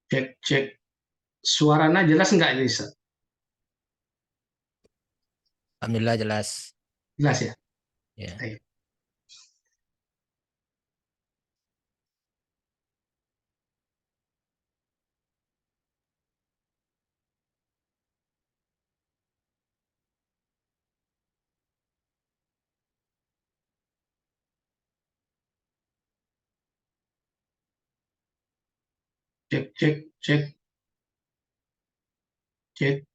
Cek, cek. Suaranya jelas nggak, Lisa? Alhamdulillah jelas. Jelas ya? Ya. Baik. Cek, cek, cek, cek.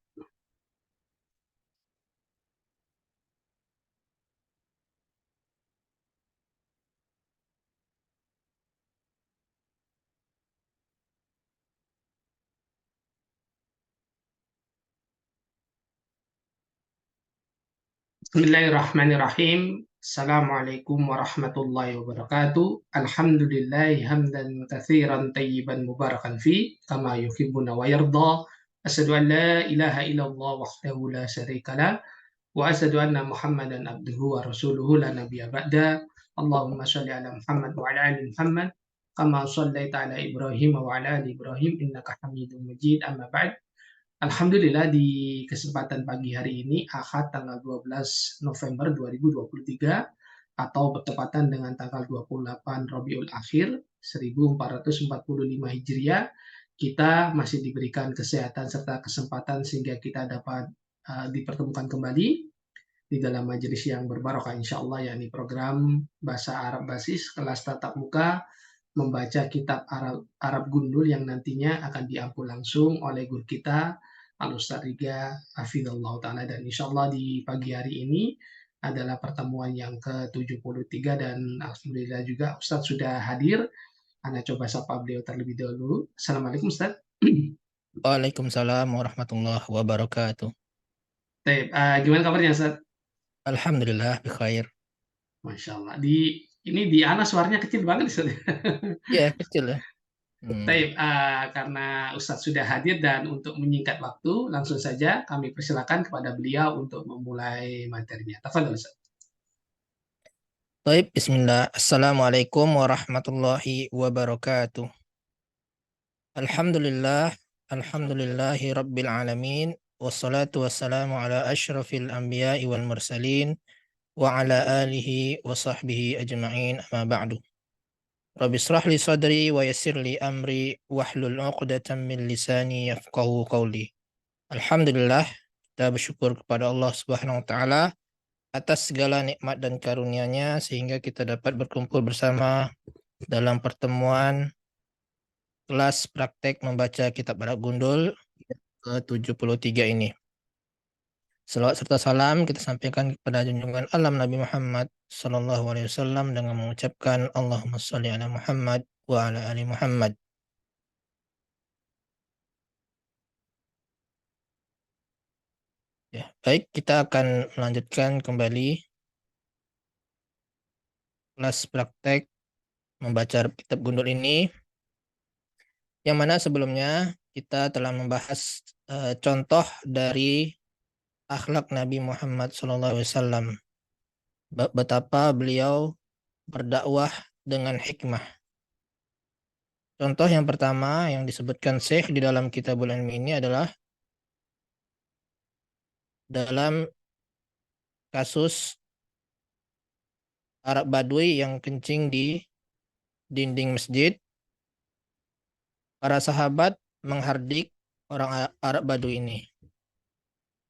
Bismillahirrahmanirrahim. Assalamualaikum warahmatullahi wabarakatuh. Alhamdulillahi hamdan katsiran tayyiban mubarakan fi kama yuhibbuna wa yarda. Asyhadu an la ilaha illallah wahdahu la syarika lah wa asyhadu anna Muhammadan abduhu wa rasuluhu la nabiyya ba'da. Allahumma shalli ala Muhammad wa ala ali Muhammad kama shallaita ala Ibrahim wa ala ali Ibrahim innaka Hamidum Majid. Amma ba'd. Alhamdulillah di kesempatan pagi hari ini Ahad tanggal 12 November 2023 atau bertepatan dengan tanggal 28 Rabiul Akhir 1445 Hijriah, kita masih diberikan kesehatan serta kesempatan sehingga kita dapat dipertemukan kembali di dalam majelis yang berbarokah insya Allah, yakni program Bahasa Arab Basis kelas tatap muka membaca kitab Arab Gundul yang nantinya akan diampu langsung oleh guru kita Al-Ustaz Riga Hafizallahu Ta'ala. Dan insya Allah di pagi hari ini adalah pertemuan yang ke-73 dan Alhamdulillah juga Ustadz sudah hadir. Anda coba sapa beliau terlebih dahulu. Assalamualaikum Ustadz. Waalaikumsalam warahmatullahi wabarakatuh. Gimana kabarnya Ustadz? Alhamdulillah bikhair. Masya Allah. Ini di Ana suaranya kecil banget Ustadz. Ya, kecil ya. Karena Ustadz sudah hadir dan untuk menyingkat waktu, langsung saja kami persilakan kepada beliau untuk memulai materinya. Tafadhol Ustadz. Baik, bismillah. Assalamualaikum warahmatullahi wabarakatuh. Alhamdulillah, alhamdulillahi rabbil alamin. Wassalatu wassalamu ala ashrafil anbiya'i wal mursalin wa ala alihi wa sahbihi ajma'in amma ba'du. Rabbi israh li sadri wa yassir li amri wahlul 'uqdatam min lisani yafqahu qawli. Alhamdulillah, kita bersyukur kepada Allah Subhanahu wa taala atas segala nikmat dan karunia-Nya sehingga kita dapat berkumpul bersama dalam pertemuan kelas praktek membaca kitab Arab Gundul ke-73 ini. Selawat serta salam kita sampaikan kepada junjungan alam Nabi Muhammad sallallahu alaihi wasallam dengan mengucapkan Allahumma shalli ala Muhammad wa ala ali Muhammad. Ya, baik, kita akan melanjutkan kembali kelas praktek membaca kitab Gundul ini, yang mana sebelumnya kita telah membahas contoh dari akhlak Nabi Muhammad SAW, betapa beliau berdakwah dengan hikmah. Contoh yang pertama yang disebutkan Syekh di dalam Kitabul Ilmi ini adalah dalam kasus Arab Badui yang kencing di dinding masjid. Para sahabat menghardik orang Arab Badui ini.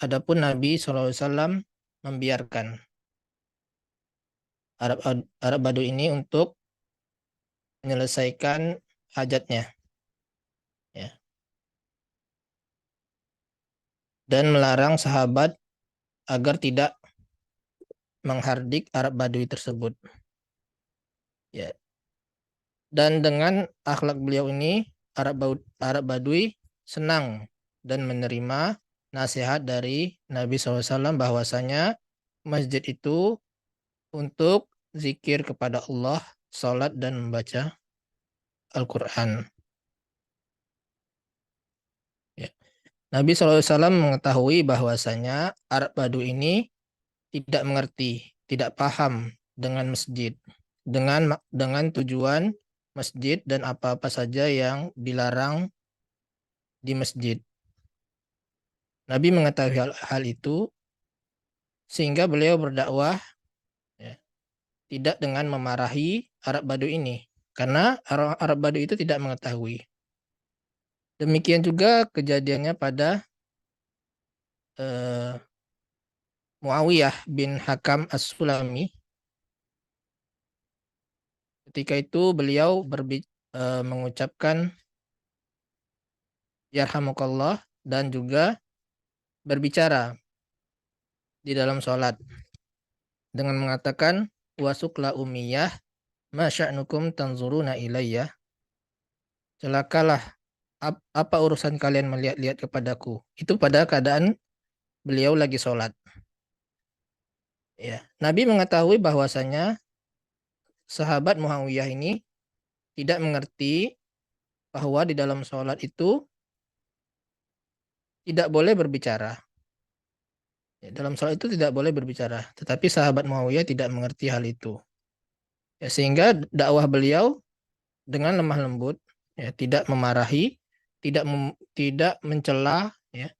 Adapun Nabi SAW membiarkan Arab Badui ini untuk menyelesaikan hajatnya, ya, dan melarang sahabat agar tidak menghardik Arab Badui tersebut. Ya. Dan dengan akhlak beliau ini, Arab Badui senang dan menerima nasihat dari Nabi SAW bahwasanya masjid itu untuk zikir kepada Allah, salat dan membaca Al-Quran. Ya. Nabi SAW mengetahui bahwasanya Arab Badui ini tidak mengerti, tidak paham dengan masjid, dengan tujuan masjid dan apa-apa saja yang dilarang di masjid. Nabi mengetahui hal itu sehingga beliau berdakwah, ya, tidak dengan memarahi Arab Badu ini, karena Arab Badu itu tidak mengetahui. Demikian juga kejadiannya pada eh, Muawiyah bin Hakam As-Sulami. Ketika itu beliau mengucapkan yarhamukallah dan juga berbicara di dalam sholat dengan mengatakan wasukla umiyah masya'nukum tanzuruna ilayya. Celakalah, apa urusan kalian melihat-lihat kepadaku. Itu pada keadaan beliau lagi sholat. Ya, Nabi mengetahui bahwasanya sahabat Muawiyah ini tidak mengerti bahwa di dalam sholat itu tidak boleh berbicara. Ya, dalam sholat itu tidak boleh berbicara. Tetapi sahabat Muawiyah tidak mengerti hal itu. Ya, sehingga dakwah beliau dengan lemah lembut, ya, tidak memarahi, tidak mencela, ya,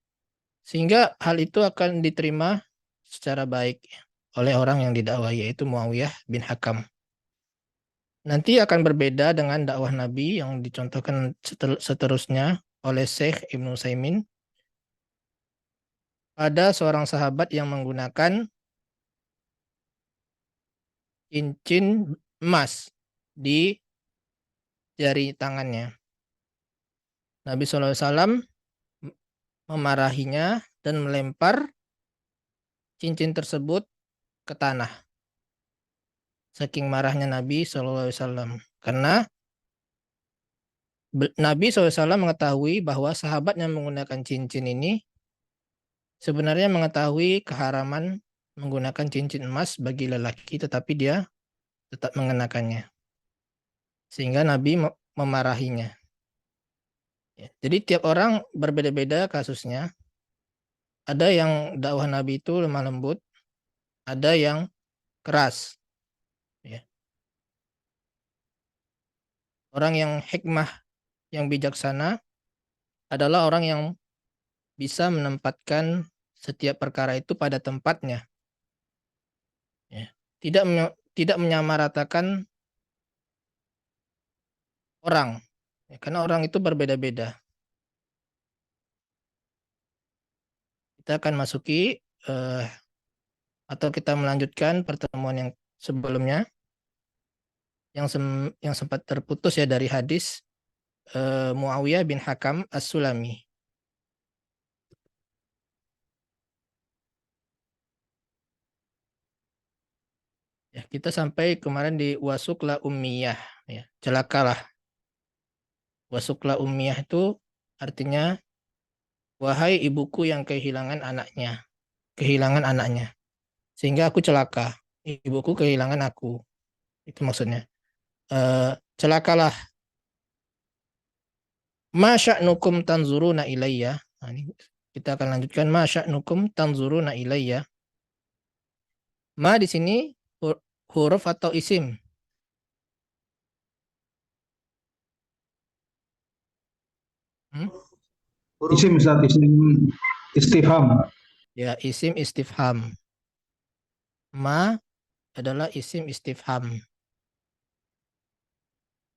sehingga hal itu akan diterima secara baik, ya, oleh orang yang didakwahi, yaitu Muawiyah bin Hakam. Nanti akan berbeda dengan dakwah Nabi yang dicontohkan seterusnya oleh Syekh Ibnu Utsaimin. Ada seorang sahabat yang menggunakan cincin emas di jari tangannya. Nabi SAW memarahinya dan melempar cincin tersebut ke tanah. Saking marahnya Nabi SAW. Karena Nabi SAW mengetahui bahwa sahabat yang menggunakan cincin ini sebenarnya mengetahui keharaman menggunakan cincin emas bagi lelaki, tetapi dia tetap mengenakannya. Sehingga Nabi memarahinya. Ya, jadi tiap orang berbeda-beda kasusnya. Ada yang dakwah Nabi itu lemah lembut, ada yang keras. Ya. Orang yang hikmah, yang bijaksana adalah orang yang bisa menempatkan setiap perkara itu pada tempatnya. Ya. Tidak menyamaratakan orang. Ya, karena orang itu berbeda-beda. Kita akan masuki atau kita melanjutkan pertemuan yang sebelumnya yang sempat terputus ya dari hadis Muawiyah bin Hakam As-Sulami. Ya, kita sampai kemarin di wasukla ummiyah, ya, celakalah. Wasukla ummiyah itu artinya wahai ibuku yang kehilangan anaknya. Sehingga aku celaka. Ibuku kehilangan aku. Itu maksudnya. Celakalah. Masya'nukum tanzuruna ilayya. Nah, ini kita akan lanjutkan masya'nukum tanzuruna ilayya. Ma di sini huruf atau isim? Hmm? Isim Ustaz, isim istifham. Ya, isim istifham. Ma adalah isim istifham.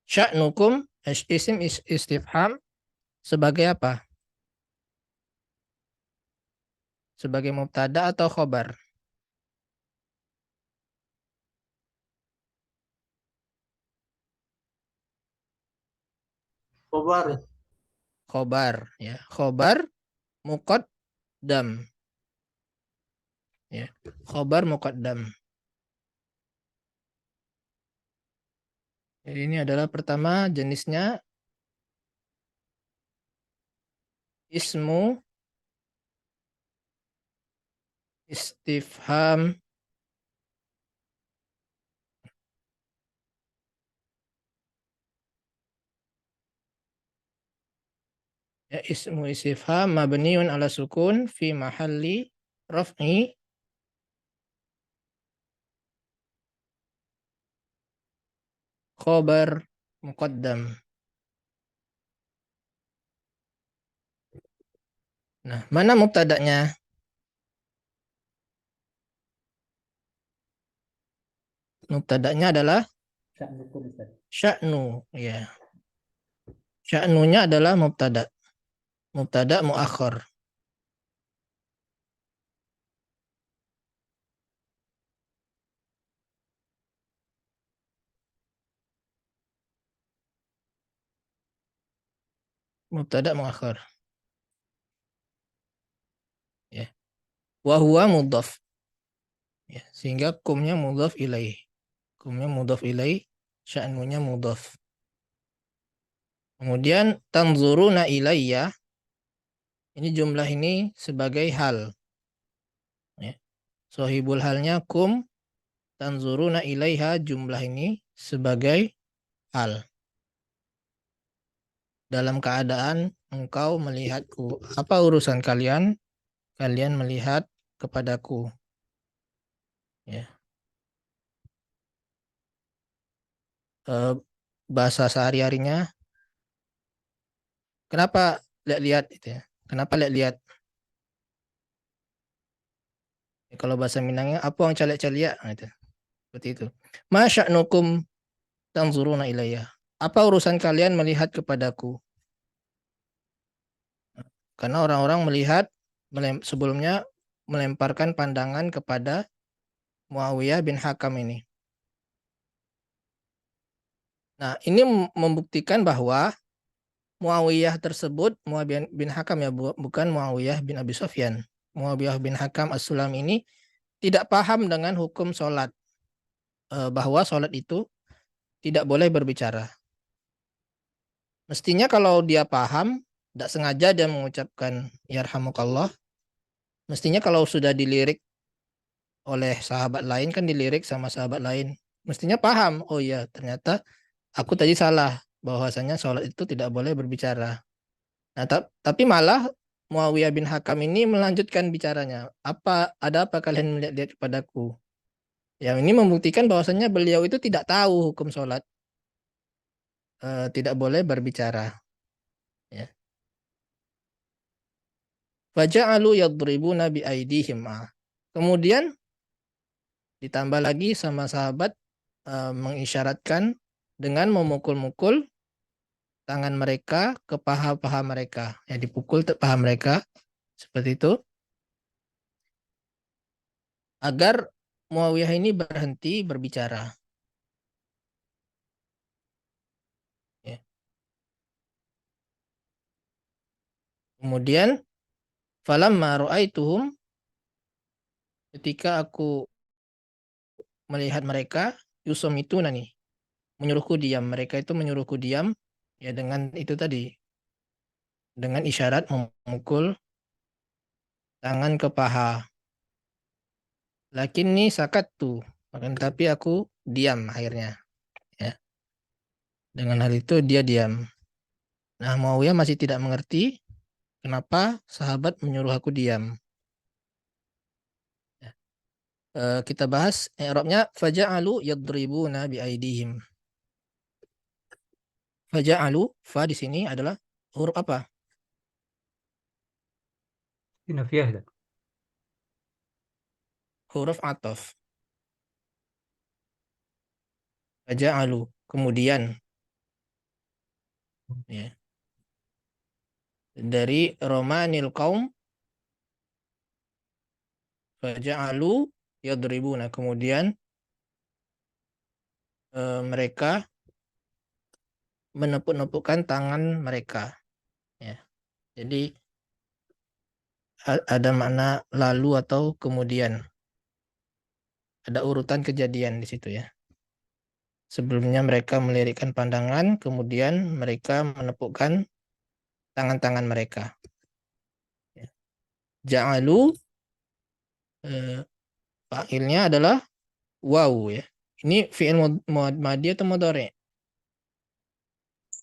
Sya'nukum isim istifham sebagai apa? Sebagai mubtada atau khobar? Khobar. Khobar, ya. Khobar muqaddam. Ya. Khobar muqaddam. Jadi ini adalah pertama jenisnya ismu istifham ya, ismu istifham mabniun ala sukun fi mahalli raf'i khobar muqaddam. Nah, mana mubtada'nya? Mubtada'nya adalah sya'nu, ya. Sya'nunya adalah mubtada. Mubtada muakhar. Mubtada muakhar. Ya. Wa huwa mudhaf. Ya, sehingga kumnya mudhaf ilaih. Kumnya mudhaf ilaih, sya'nunya mudhaf. Kemudian tanzuruna ilayya, ini jumlah ini sebagai hal. Ya. Sohibul halnya kum, tanzuruna ilaiha, jumlah ini sebagai hal. Dalam keadaan engkau melihatku. Apa urusan kalian? Kalian melihat kepadaku. Ya. Bahasa sehari-harinya, kenapa lihat-lihat itu ya? Kenapa lihat-lihat? Ya, kalau bahasa Minangnya, apa yang caliak-caliak? Nah, itu. Seperti itu. Ma sya'nukum tanzuruna ilayya. Apa urusan kalian melihat kepadaku? Karena orang-orang melihat sebelumnya melemparkan pandangan kepada Muawiyah bin Hakam ini. Nah, ini membuktikan bahwa Muawiyah tersebut, Muawiyah bin Hakam ya, bukan Muawiyah bin Abi Sufyan. Muawiyah bin Hakam As-Sulam ini tidak paham dengan hukum sholat. Bahwa sholat itu tidak boleh berbicara. Mestinya kalau dia paham, tidak sengaja dia mengucapkan yarhamukallah, mestinya kalau sudah dilirik oleh sahabat lain, kan dilirik sama sahabat lain, mestinya paham, oh iya ternyata aku tadi salah, bahwasanya sholat itu tidak boleh berbicara. Nah, tapi malah Muawiyah bin Hakam ini melanjutkan bicaranya. Ada apa kalian melihat kepadaku? Yang ini membuktikan bahwasanya beliau itu tidak tahu hukum sholat. Tidak boleh berbicara. Ya. Faja'alu yadribuna bi aidihim. Kemudian ditambah lagi sama sahabat mengisyaratkan dengan memukul-mukul tangan mereka ke paha-paha mereka. Ya, dipukul paha mereka seperti itu agar Muawiyah ini berhenti berbicara. Ya. Kemudian falamma ra'aituhum, ketika aku melihat mereka, yusom itu nih menyuruhku diam. Mereka itu menyuruhku diam ya dengan itu tadi, dengan isyarat memukul tangan ke paha. Lakin nih sakat tuh, tapi aku diam akhirnya. Ya. Dengan hal itu dia diam. Nah, Muawiyah masih tidak mengerti kenapa sahabat menyuruh aku diam. Ya. Kita bahas i'rabnya, faja'alu yadribuna bi aidihim. Faja'alu, fa di sini adalah huruf apa? Nafiah. Huruf ataf. Faja'alu, kemudian. Ya. Dari romanil qaum, faja'alu yadribuna, kemudian mereka menepuk-nepukkan tangan mereka. Ya. Jadi ada makna lalu atau kemudian. Ada urutan kejadian di situ ya. Sebelumnya mereka melirikkan pandangan, kemudian mereka menepukkan tangan-tangan mereka. Ya. Ja'alu, fa'ilnya adalah waw ya. Ini fi'il madi atau mudhari'?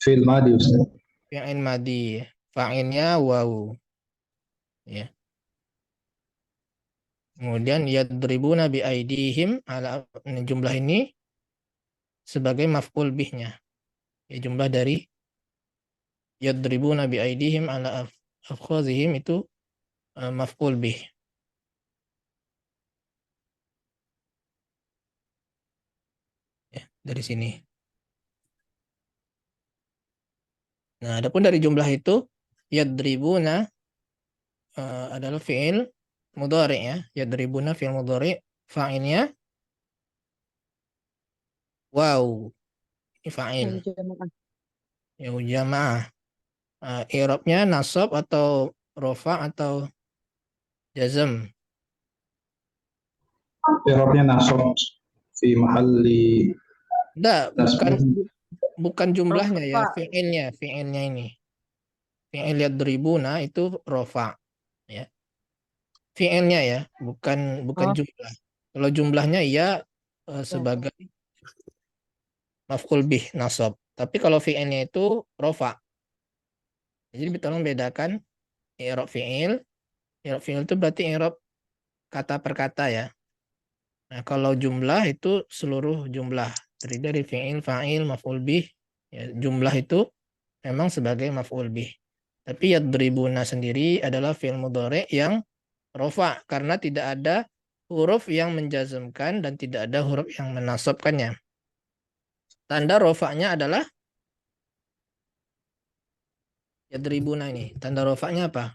Fi'il madi Ustaz. Fi'il madi. Fa'ilnya waw. Ya. Kemudian yadribuna bi aidihim, ala jumlah ini sebagai maf'ul bihnya. Ya, jumlah dari yadribuna bi aidihim ala afkhazihim itu maf'ul bih. Ya, dari sini. Nah, adapun dari jumlah itu yadribuna adalah fi'il mudhari ya. Yadribuna fi'il mudhari, fa'ilnya wow, ini fa'il. Ya jamaah. I'rabnya nasab atau rofa atau jazm. إعرابنا نصب في محل Enggak, bukan نصب. bukan jumlahnya ya, Rofa. fi'ilnya ini. Fi'il yadribuna itu rofa ya. Fi'ilnya ya, bukan Oh, jumlah. Kalau jumlahnya iya sebagai maf'ul bih nasab. Tapi kalau fi'ilnya itu rofa. Jadi tolong bedakan i'rab fi'il. I'rab fi'il itu berarti i'rab kata per kata ya. Nah, kalau jumlah itu seluruh jumlah. Terdiri dari fi'il, fa'il, maf'ul bih. Ya, jumlah itu memang sebagai maf'ul bih. Tapi yadribuna sendiri adalah fi'il mudhari yang rofa karena tidak ada huruf yang menjazmkan dan tidak ada huruf yang menasabkannya. Tanda rofanya adalah yadribuna ini. Tanda rofanya apa?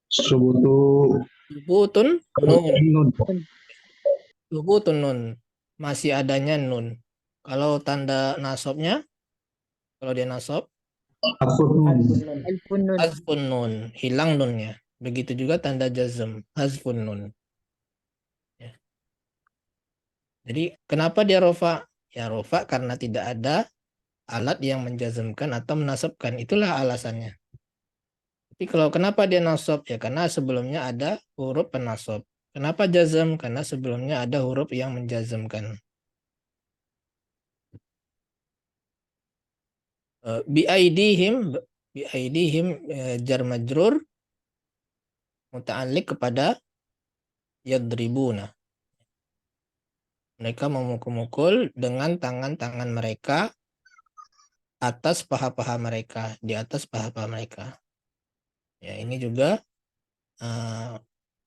Subutu Subutun nun. nun. Subutun nun. Masih adanya nun. Kalau tanda nasabnya, kalau dia nasab, Afud nun. alfun nun. hazfun nun. Hilang nunnya. Begitu juga tanda jazm. Hazfun nun. Ya. Jadi kenapa dia rofa? Ya rofa karena tidak ada alat yang menjazmkan atau menasabkan. Itulah alasannya. Tapi kalau kenapa dia nasab? Ya karena sebelumnya ada huruf penasab. Kenapa jazm? Karena sebelumnya ada huruf yang menjazmkan. Biaidihim jar majrur muta'alliq kepada yadribuna. Mereka memukul-mukul dengan tangan-tangan mereka atas paha-paha mereka, di atas paha-paha mereka. Ya, ini juga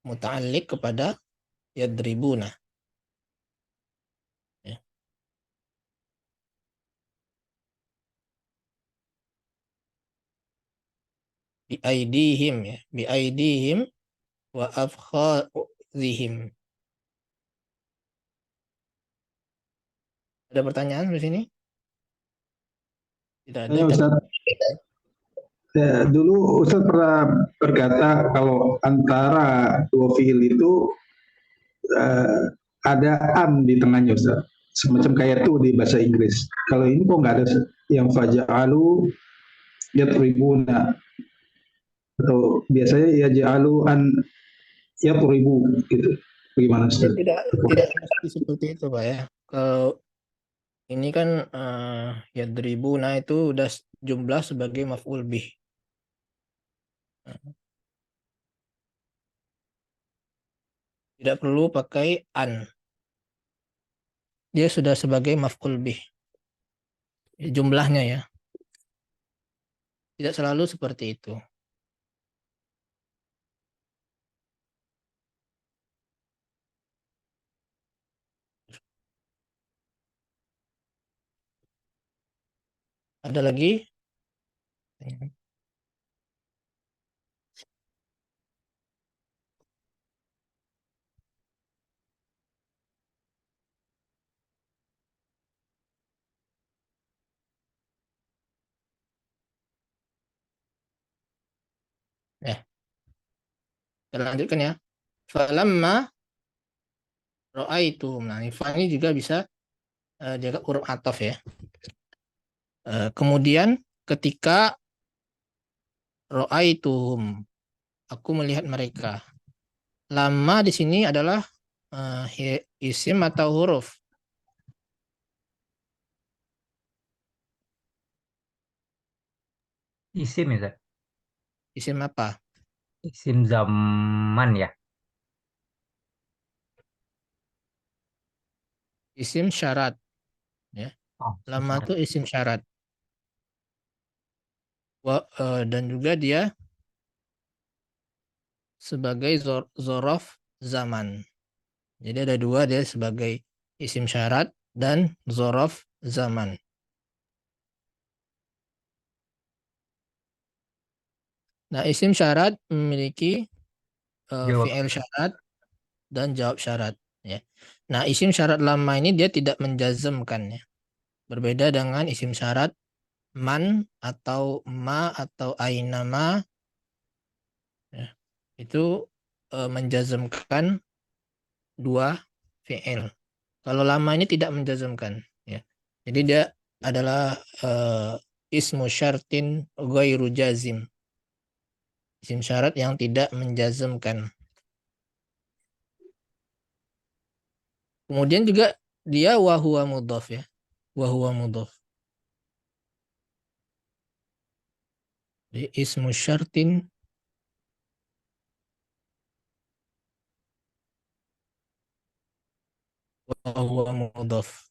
muta'alliq kepada yadribuna. Ya. Biaidihim ya, biaidihim wa afkhadhihim. Ada pertanyaan di sini? Tidak ada. Ya, Ustaz. Ya, dulu Ustaz pernah berkata kalau antara dua fiil itu eh, ada am di tengahnya Ustaz. Semacam kayak tuh di bahasa Inggris. Kalau ini kok nggak ada Ustaz? Yang faja'alu yatribuna atau biasanya ya ja'alu an yatribu gitu. Bagaimana Ustaz? Tidak mesti seperti itu Pak ya. Kalau ini kan yadribuna itu udah jumlah sebagai maf'ul bih. Tidak perlu pakai an. Dia sudah sebagai maf'ul bih. Jumlahnya ya. Tidak selalu seperti itu. Ada lagi? Ya, kita lanjutkan ya. Falamma ra'aitu. Nah, ini juga bisa jaga huruf ataf ya. Kemudian ketika ra'aituhum, aku melihat mereka. Lama di sini adalah isim atau huruf? Isim ya Ustaz? Isim apa? Isim zaman ya. Isim syarat ya. Oh, Lama syarat. itu isim syarat. Dan juga dia sebagai zorof zaman. Jadi ada dua, dia sebagai isim syarat dan zorof zaman. Nah, isim syarat memiliki Jawab. fi'il syarat dan jawab syarat. Ya. Nah, isim syarat lama ini dia tidak menjazmkan. Ya. Berbeda dengan isim syarat man atau ma atau ainama. Ya. Itu menjazmkan dua fi'il. Kalau lama ini tidak menjazmkan. Ya. Jadi dia adalah ismu syartin ghairu jazim. Isim syarat yang tidak menjazmkan. Kemudian juga dia wahuwa mudhaf ya. Wahuwa mudhaf. Jadi ismu syartin wahuwa mudhaf.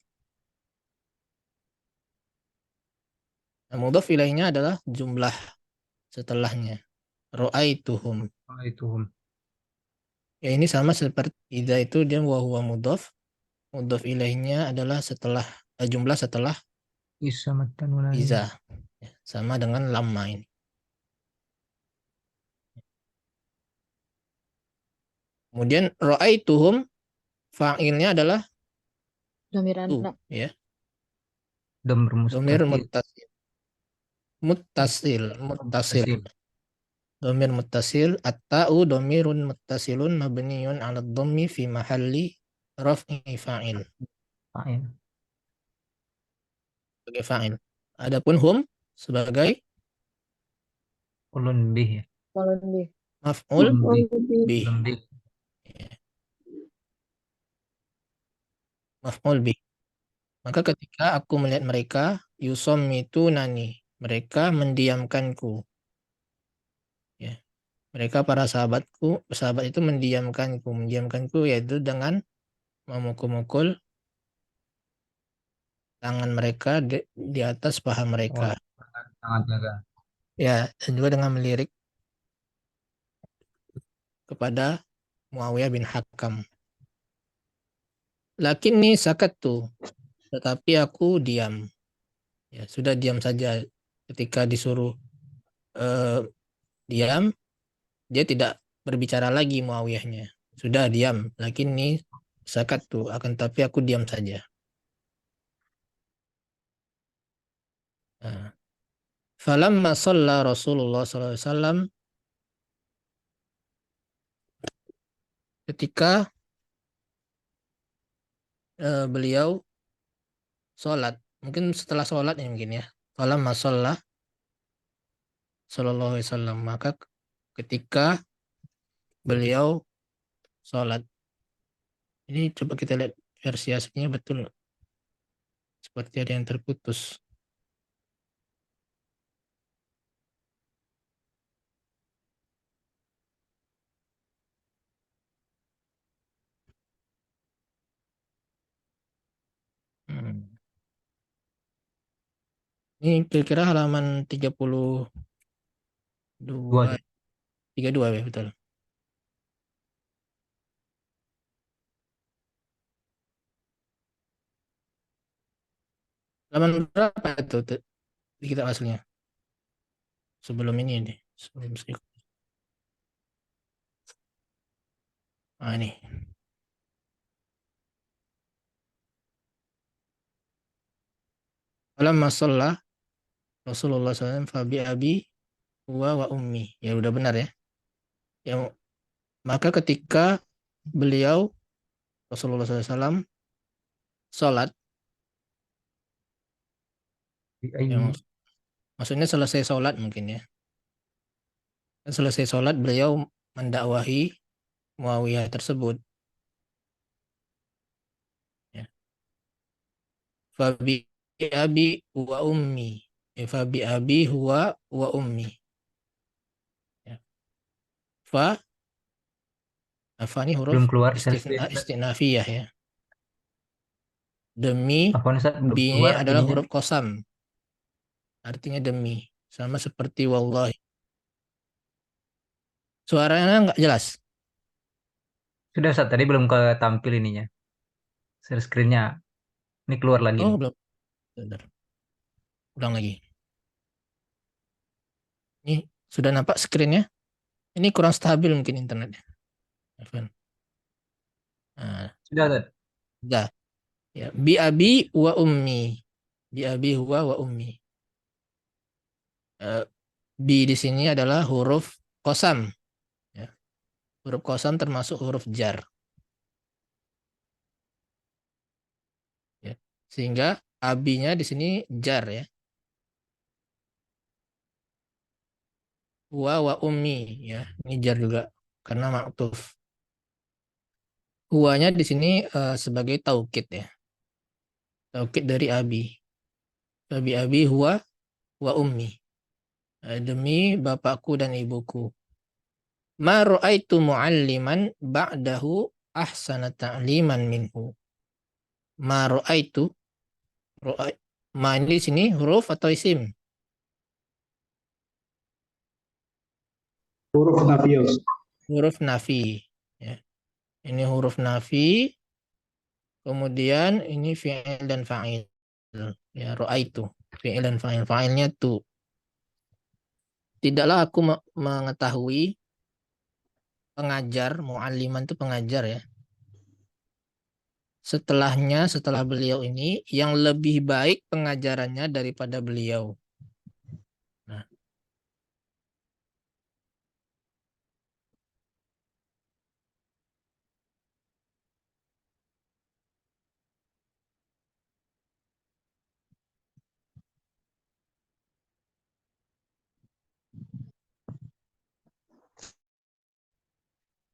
Nah, mudhaf ilaihnya adalah jumlah setelahnya. Ra'aituhum. Itu Ya ini sama seperti idza itu dia wahuwa mudhaf. Mudhaf ilaihnya adalah setelah jumlah setelah isam tanwin. iza. Ya, sama dengan lamma ini. Kemudian ra'aituhum fa'ilnya adalah Dhamir tu anak. ya. Dhamir Dhamir mustatir. muttasil. Dhamir muttasil at-ta'u dhamirun muttasilun mabniun 'ala dhammi fi mahalli raf'i fa'il. Fa'il. Sebagai fa'il. Adapun hum sebagai Ulun bih ya. Kalau lebih. maf'ul Ulun bih. Ulun bih. Maf'ul bih. Maka ketika aku melihat mereka, nani, mereka mendiamkanku. Ya. Mereka para sahabatku, sahabat itu mendiamkanku. Mendiamkanku yaitu dengan memukul-mukul tangan mereka di atas paha mereka. Sangat jaga. Ya, dan juga dengan melirik kepada Muawiyah bin Hakam. Lakinni sakattu, tetapi aku diam. Ya, sudah diam saja. Ketika disuruh diam, dia tidak berbicara lagi Muawiyahnya. Sudah diam. Lakinni sakattu, akan tapi aku diam saja. Nah. Falamma shalla Rasulullah SAW, ketika beliau sholat, mungkin setelah sholat ya mungkin ya. Falamma shalla sallallahu alaihi wasallam, maka ketika beliau sholat. Ini coba kita lihat versi aslinya betul. Seperti ada yang terputus. Ini kira-kira halaman 32 32 ya betul. Halaman berapa itu di kitab aslinya? Sebelum ini nih, sebelum ini. Falamma shalla Rasulullah SAW fabi abi wa ummi. Ya udah benar ya. Yang maka ketika beliau Rasulullah SAW sholat, yang maksudnya selesai sholat mungkin ya. Selesai sholat beliau mendakwahi Muawiyah tersebut. Ya. Fabi abi wa ummi. Fabi abi huwa wa ummi. Ya. Fa ini huruf Belum keluar istinafiyah ya. Demi B adalah huruf qasam. Artinya demi. Sama seperti wallahi. Suaranya nggak jelas. Sudah Ustaz, tadi belum ke tampil ininya. Share screen-nya. Ini keluar lagi Oh, nih. belum. Bentar. Ulang lagi. Ini sudah nampak screen-nya? Ini kurang stabil mungkin internetnya. Afwan. Nah, Sudah Ustaz. udah. Ya, bi abi wa ummi. Bi abi huwa wa ummi. Eh, bi di sini adalah huruf kosam. Ya. Huruf kosam termasuk huruf jar. Ya. Sehingga abinya di sini jar ya. Wa ummi ya. Ini jar juga karena maktuf. Huwanya di sini sebagai taukid ya. Taukid dari abi. Abi abi huwa wa ummi. Demi bapakku dan ibuku. Ma ra'aitu mu'alliman ba'dahu ahsana ta'liman minhu. Ma ra'aitu. Ma ini di sini huruf atau isim? Huruf nafius. Huruf nafi. Ya. Ini huruf nafi. Kemudian ini fi'il dan fa'il. Ya, ra'aitu. Fi'il dan fa'il. Fa'ilnya tu. Tidaklah aku mengetahui pengajar, mu'alliman itu pengajar ya. Setelah beliau ini yang lebih baik pengajarannya daripada beliau. Nah,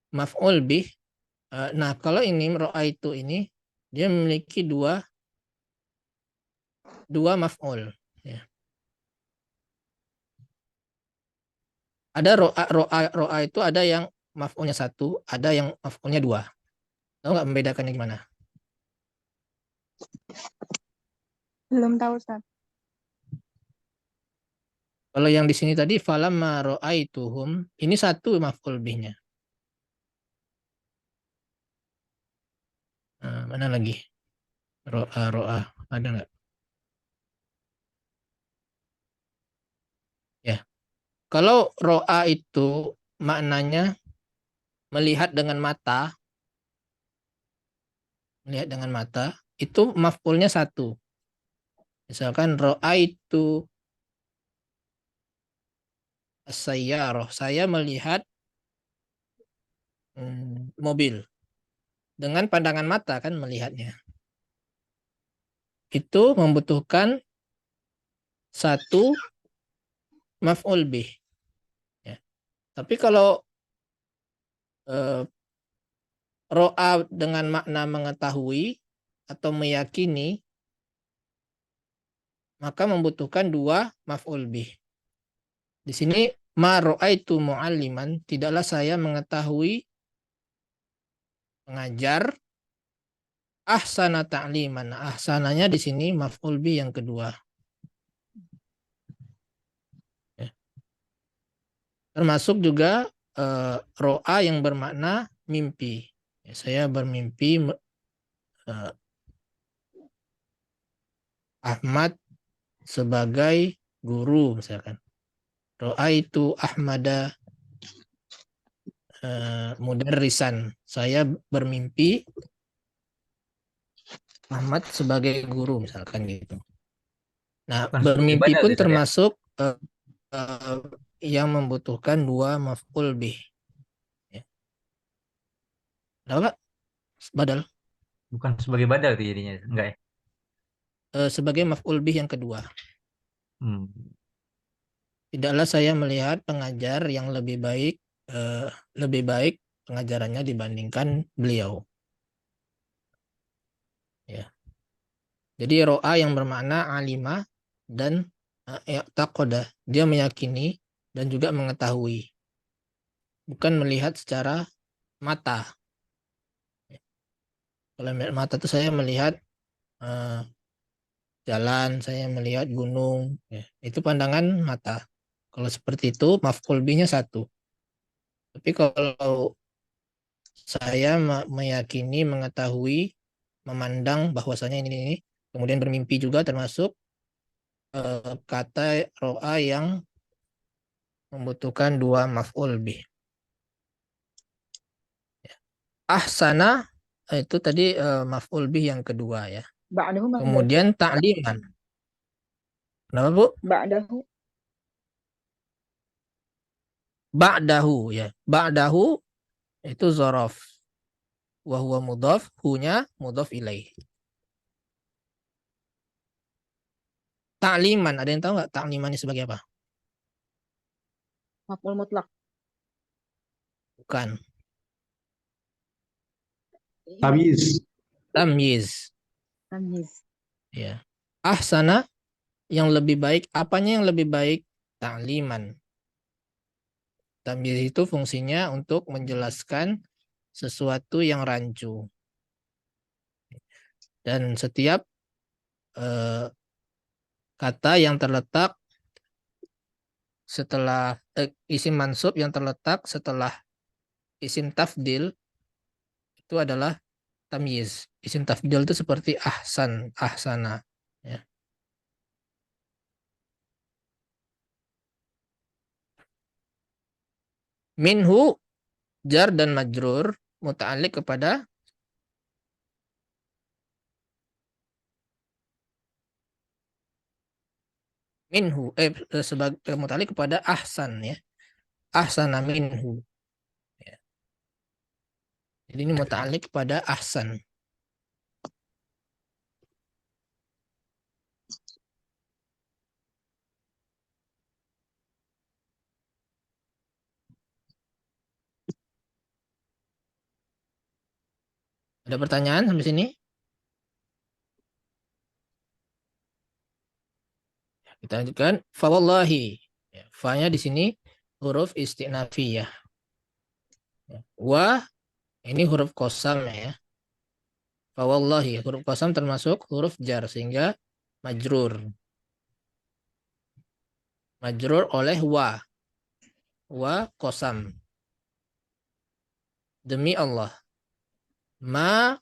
maf'ul bih. Nah, kalau ini ra'aitu ini dia memiliki dua maf'ul ya. Ada ro'a itu ada yang maf'ulnya satu, ada yang maf'ulnya dua. Tahu nggak membedakannya gimana? Belum tahu, Ustaz. Kalau yang di sini tadi falamma ra'aituhum, ini satu maf'ul bihnya. Nah, mana lagi? Ro'a ada nggak? Ya. Kalau ro'a itu maknanya melihat dengan mata, itu maf'ulnya satu. Misalkan ro'a itu as-sayyarah, saya melihat mobil dengan pandangan mata kan melihatnya. Itu membutuhkan satu maf'ul bih. Ya. Tapi kalau ro'a dengan makna mengetahui atau meyakini, maka membutuhkan dua maf'ul bih. Di sini ma ra'aitu mu'alliman, tidaklah saya mengetahui pengajar ahsana ta'liman. Ahsananya di sini maf'ul bih yang kedua. Ya. Termasuk juga ro'a yang bermakna mimpi. Ya, saya bermimpi Ahmad sebagai guru misalkan. Ro'a itu Ahmada mudarrisan. Saya bermimpi Ahmad sebagai guru misalkan gitu. Nah, Bukan sebagai bermimpi badal pun ya, Ustaz, ya? termasuk yang membutuhkan dua maf'ul bih. Ya. Apa? Badal. Bukan sebagai badal itu jadinya. Enggak ya? Sebagai maf'ul bih yang kedua. Hmm. Tidaklah saya melihat pengajar yang lebih baik pengajarannya dibandingkan beliau. Ya. Jadi ro'a yang bermakna alimah dan i'taqada, dia meyakini dan juga mengetahui. Bukan melihat secara mata. Kalau melihat mata itu saya melihat jalan, saya melihat gunung, ya. Itu pandangan mata. Kalau seperti itu maf'ul bihnya satu. Tapi kalau saya meyakini, mengetahui, memandang bahwasanya ini, kemudian bermimpi juga termasuk kata ro'a yang membutuhkan dua maf'ul bih. Ahsana itu tadi maf'ul bih yang kedua ya. بعده مفعول Kemudian ta'liman. Kenapa Bu? بعده Ba'dahu ya. Ba'dahu itu zorof. Wa huwa mudhaf, hunya mudhaf ilaih. Ta'liman, ada yang tahu nggak ta'liman ini sebagai apa? مفعول مطلق. Bukan. Tamyiz. Tamyiz. تمييز. Ya. Ahsana yang lebih baik, apanya yang lebih baik? Ta'liman. Tamyiz itu fungsinya untuk menjelaskan sesuatu yang rancu. Dan setiap kata yang terletak setelah isim mansub yang terletak setelah isim tafdil itu adalah tamyiz. Isim tafdil itu seperti ahsan, ahsana. Ya. Minhu jar dan majrur muta'alliq kepada minhu sebagai muta'alliq kepada ahsan ya. Ahsana minhu. Ya. Jadi ini muta'alliq kepada ahsan. Ada pertanyaan sampai sini? Kita lanjutkan. Fa wallahi. Ya, fa-nya di sini huruf istinafiyah. Ya. Wa ini huruf qasam ya. Fa wallahi huruf qasam termasuk huruf jar sehingga majrur. Majrur oleh wa. Wa qasam. Demi Allah. Ma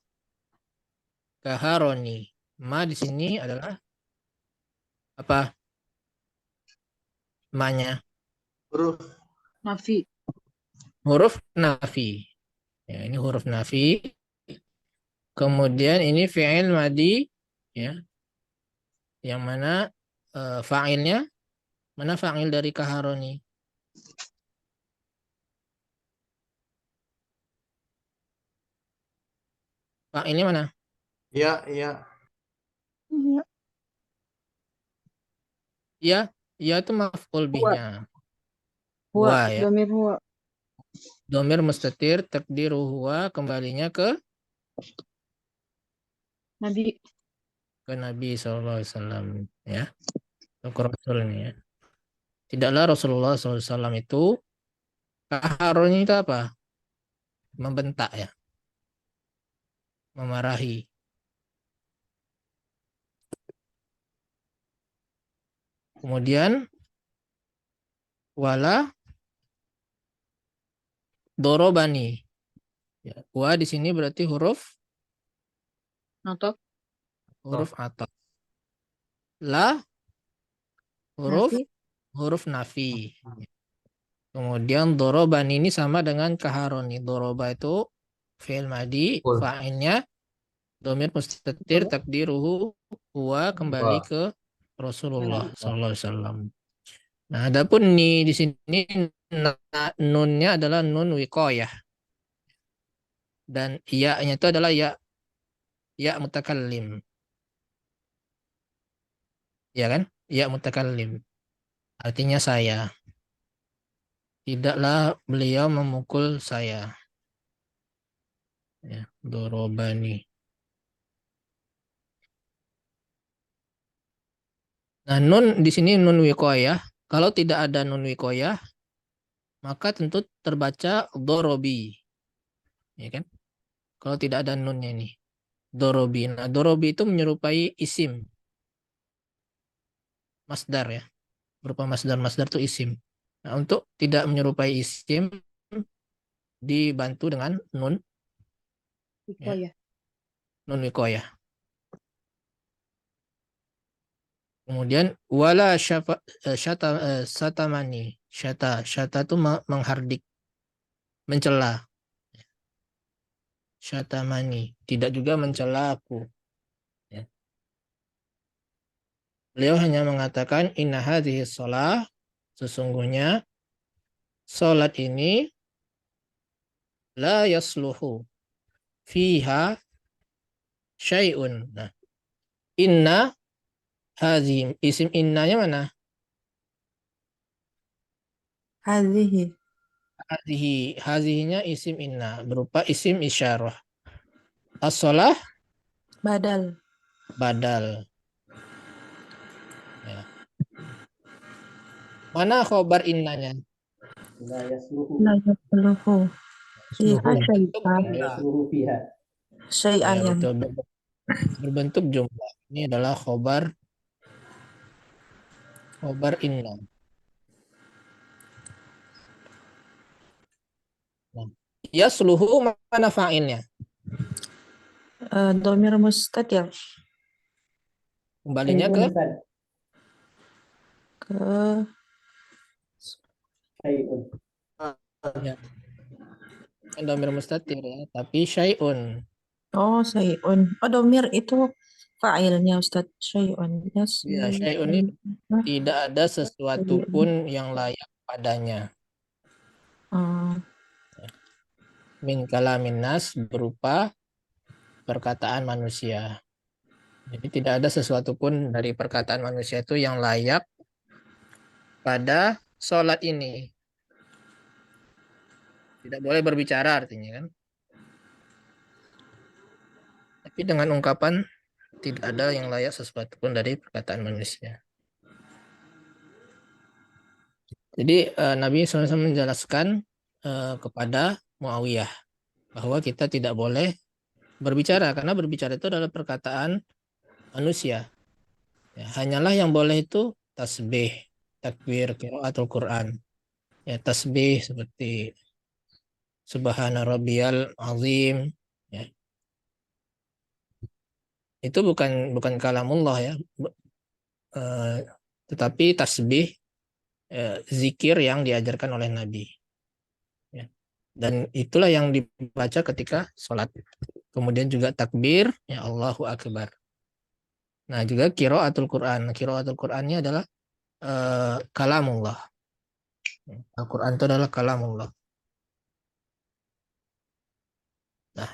kaharoni. Ma di sini adalah apa? Ma-nya Huruf نفي. huruf nafi. Ya, ini huruf nafi. Kemudian ini fi'il madi ya. Yang mana fa'ilnya? Mana fa'il dari kaharoni? Fa'ilnya mana? ya, ya. هي Ya, ya itu maf'ul هو bihnya. هو Wa ya. ضمير هو. Domir mustatir takdiru huwa kembalinya ke نبي. Nabi SAW ya. Ke Rasul ini ya. Tidaklah Rasulullah SAW itu kaharoni itu apa? Membentak ya. Memarahi. Kemudian wala dorobani. Ya. Wa di sini berarti huruf نطق. ataf. La huruf نفي. nafi. Kemudian doroban ini sama dengan kaharoni. Doroba itu fi'il madi, Betul. fa'ilnya domir mustatir takdiruhu huwa kembali ke Rasulullah SAW. Nah, adapun ni di sini nunnya adalah nun wiqayah dan ya-nya itu adalah ya mutakallim. Ya kan? Ya mutakallim. Artinya saya. Tidaklah beliau memukul saya. Ya, dorobani. Nah, nun di sini nun wiqayah. Kalau tidak ada nun wiqayah, maka tentu terbaca dorobi. Ya kan? Kalau tidak ada nunnya ini. Dorobi. Nah, dorobi itu menyerupai isim. Masdar ya. Berupa masdar. Masdar itu isim. Nah, untuk tidak menyerupai isim, dibantu dengan nun Iko ya. nun wikoyah. Kemudian wala satamani. Syata itu menghardik, mencela. Syatamani, tidak juga mencela aku. Ya. Beliau hanya mengatakan inna hadhihi shalah, sesungguhnya salat ini la yasluhu fiha syai'un. Nah, inna hadhi, isim innanya mana? Hadhihi. Hadhihinya isim inna berupa isim isyarah. As-shalah Badal. badal. Ya. Mana khobar innanya? La yasluhu. La yasluhu. Fiha Berbentuk syai'an. La yasluhu fiha. Ya, Syai'an. betul. Berbentuk jumlah. Ini adalah khobar inna. Nah, yasluhu mana fa'ilnya? Domir mustatir. Kembalinya ke Syai'un. ya, domir mustatir ya, tapi syai'un. Oh, syai'un. Oh, domir itu fa'ilnya Ustaz. Syai'un. Ya, syai'un ini tidak ada sesuatu pun yang layak padanya. Min kalamin nas berupa perkataan manusia. Jadi tidak ada sesuatu pun dari perkataan manusia itu yang layak pada sholat ini. Tidak boleh berbicara artinya kan. Tapi dengan ungkapan tidak ada yang layak sesuatu pun dari perkataan manusia. Jadi Nabi SAW menjelaskan kepada Muawiyah bahwa kita tidak boleh berbicara karena berbicara itu adalah perkataan manusia. Ya, hanyalah yang boleh itu tasbih, takbir, qiraatul Quran. Ya, tasbih seperti Subhana rabbiyal azim. Ya. Itu bukan kalamullah ya. Tetapi tasbih zikir yang diajarkan oleh Nabi. Ya. Dan itulah yang dibaca ketika sholat. Kemudian juga takbir, ya Allahu Akbar. Nah juga qiraatul Quran. Qiraatul Qurannya adalah kalamullah. Al-Quran itu adalah kalamullah. Nah,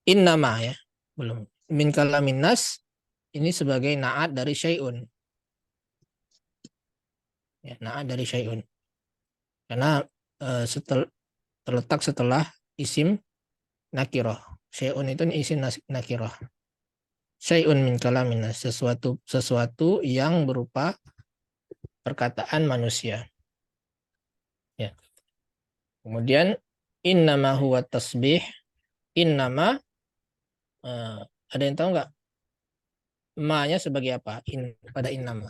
innama ya, belum. Min kalamin nas ini sebagai naat dari syai'un. Ya, naat dari syai'un. Karena terletak setelah isim nakirah. Syai'un itu isim nakirah. Syai'un min kalamin nas, sesuatu yang berupa perkataan manusia. Ya. Kemudian innama huwa tasbih. Innama ada yang tahu nggak ma-nya sebagai apa pada innama?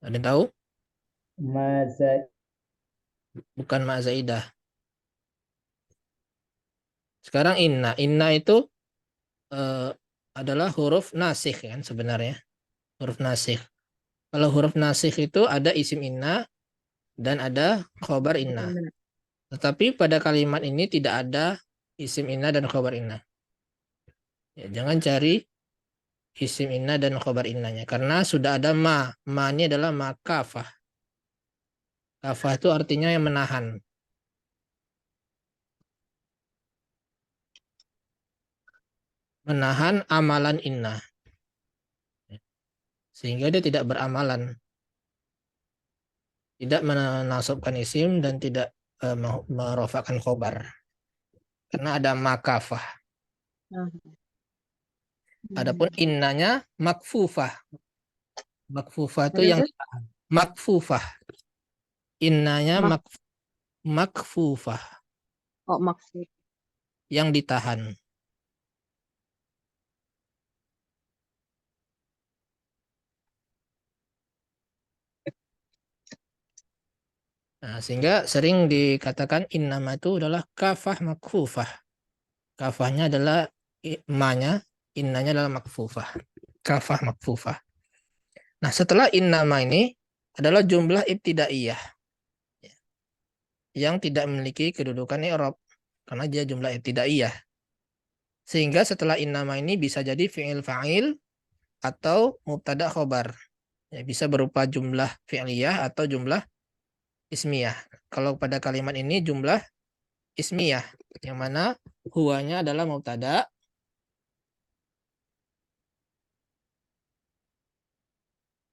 Ada yang tahu? Bukan ma zaidah. Sekarang inna itu adalah huruf nasikh kan sebenarnya. Huruf nasikh. Kalau huruf nasikh itu ada isim inna dan ada khobar inna. Tetapi pada kalimat ini tidak ada isim inna dan khobar inna. Ya, jangan cari isim inna dan khobar innanya. Karena sudah ada ma. Ma ini adalah ma kafah. Kafah itu artinya yang menahan. Menahan amalan inna. Sehingga dia tidak beramalan. Tidak menasabkan isim dan tidak merofakkan khobar. Karena ada makafah. Adapun innanya makfufah. Makfufah itu yang ditahan. Makfufah. Innanya makfufah. Oh, maksud. Yang ditahan. Nah, sehingga sering dikatakan innama itu adalah kafah makfufah. Kafahnya adalah ma-nya, innanya adalah makfufah. Kafah makfufah. Nah, setelah innama ini adalah jumlah ibtidaiyah yang tidak memiliki kedudukan i'rab karena dia jumlah ibtidaiyah. Sehingga setelah innama ini bisa jadi fi'il fa'il atau mubtada khobar. Ya, bisa berupa jumlah fi'liyah atau jumlah ismiyah. Kalau pada kalimat ini jumlah ismiyah, yang mana huwanya adalah mubtada,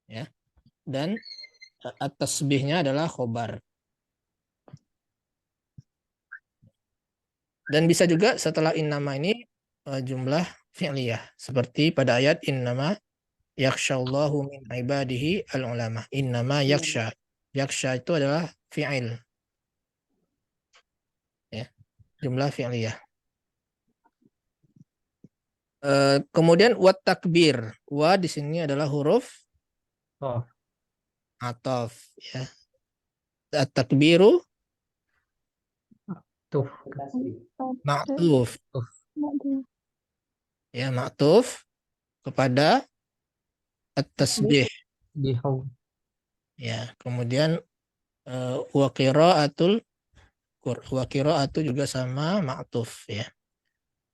ya, dan at-tasbihnya adalah khobar. Dan bisa juga setelah innama ini jumlah fi'liyah. Seperti pada ayat innama yakhsyallahu min ibadihi al-ulama. Innama yakhsha. Yakhsha itu adalah fi'il. Ya, jumlah fi'liyah. Kemudian wat takbir. Wa di sini adalah huruf Oh, ataf. Ya. At-takbiru tuh. Tasbih. ma'tuf. Tuh. Ya, ma'tuf kepada at-tasbih. Bihau. Ya, kemudian wa qira'atul wa qira'atu juga sama ma'tuf ya.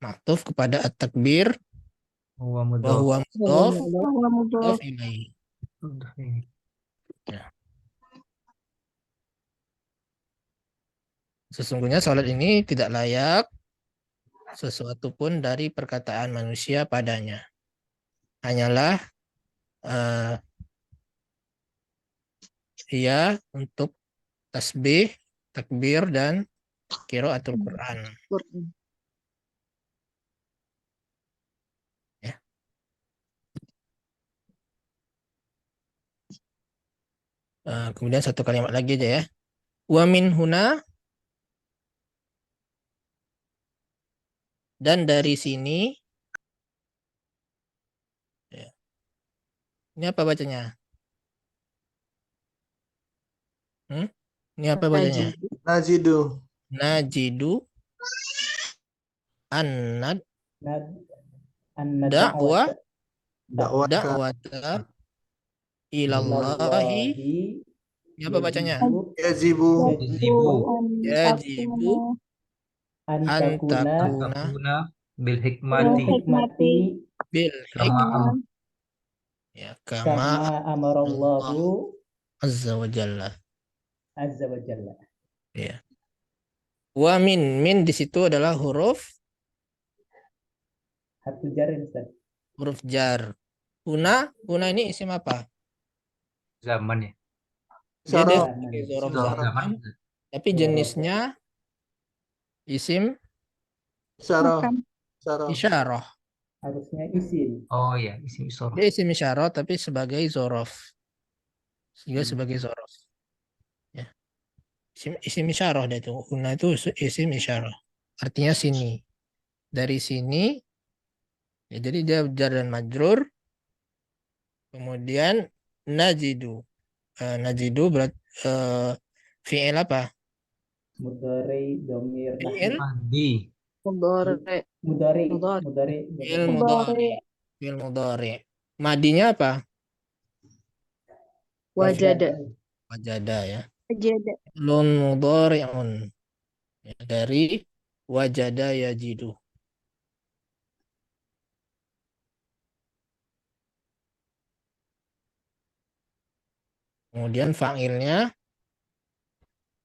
Ma'tuf kepada at-takbir Huwa wa mudhaf. huwa mudhaf ilaihi. Ya. Sesungguhnya salat ini tidak layak sesuatu pun dari perkataan manusia padanya. Hanyalah ia untuk tasbih, takbir, dan qiraatul Quran. Ya. Kemudian satu kalimat lagi aja ya. Wa min huna, dan dari sini. Ya. Ini apa bacanya? Ini apa bacanya? Najidu. Najidu annad Nad anna da'wa Dakwaka. da'wata ilallahi. Ini apa bacanya? Yajibu. Yajibu antakuna antakuna Bil hikmati bil kama ya kama kama amarallahu azza wa jalla. azza wa jalla. Ya. Wa min di situ adalah huruf Harfu jarin Ustaz. huruf jar. Huna ini isim apa? zaman ya. Dia Syaraf. sebagai zorof Zorof. zaman, tapi jenisnya isim Syaraf. Syaraf. isyarah. Harusnya isim. Oh ya, isim isyarah. Dia isim isyarah tapi sebagai zorof. Juga sebagai zorof. Ya. Isim isyarah dia itu. Huna itu isim isyarah. Artinya sini. Dari sini ya, jadi dia jar dan majrur. Kemudian najidu. Najidu berarti fi'il apa? Mudhari domir Fi'il Mandi. mudhari fi'il mudhari. Fi'il mudhari. Madinya apa? Wajada ya. Lun mudhari'un. Ya, dari wajada yajidu. Kemudian fa'ilnya